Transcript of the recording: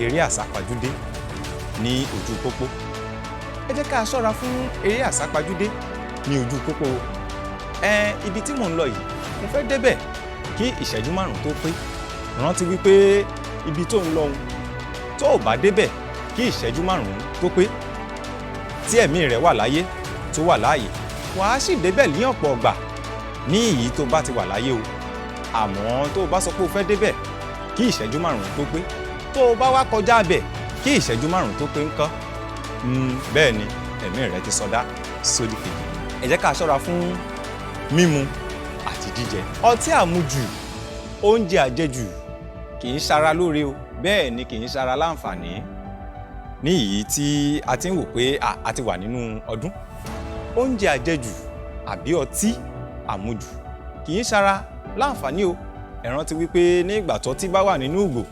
eré àsápajúdé ní ojú pópó. Ẹ jẹ́ ká ṣọ́ra fún eré àsápajúdé ní ojú pópó. Ibi tí mò ń lọ yìí mo fẹ́ débẹ̀ kí ìṣẹ́jú 5 tó pé. Rántí wípé ibi tó ń lọ tó ò bá débẹ̀ kí ìṣẹ́jú 5 tó pé, tí ẹ̀mí rẹ̀ wà láyé tó wà láàyè, wàá sì débẹ̀ ní ọ̀pọ̀ ọgbà ní èyí tó bá ti wà láyé o. Àmọ́ tó o bá sọ pé o fẹ́ débẹ̀ kí ìṣẹ́jú 5 tó pé, tó o bá wá kọjá bẹ̀ kí ìṣẹ́jú 5 tó pé ńkọ́? Bẹ́ẹ̀ ni ẹ̀mí rẹ̀ ti sọdá sódì kejì. Ẹ jẹ́ ká ṣọ́ra fún mímu àti jíjẹ. Ọtí àmujù, oúnjẹ àjẹjù kì í ṣara lóore o, bẹ́ẹ̀ ni kì í ṣara láǹfààní. Ní èyí tí a ti ń wò pé a ti wà nínú ọdún, oúnjẹ àjẹjù àbí ọtí àmujù kì í ṣara láǹfààní o. Ẹ rántí wípé ní ìgbà tó tí bá wà nínú ìgò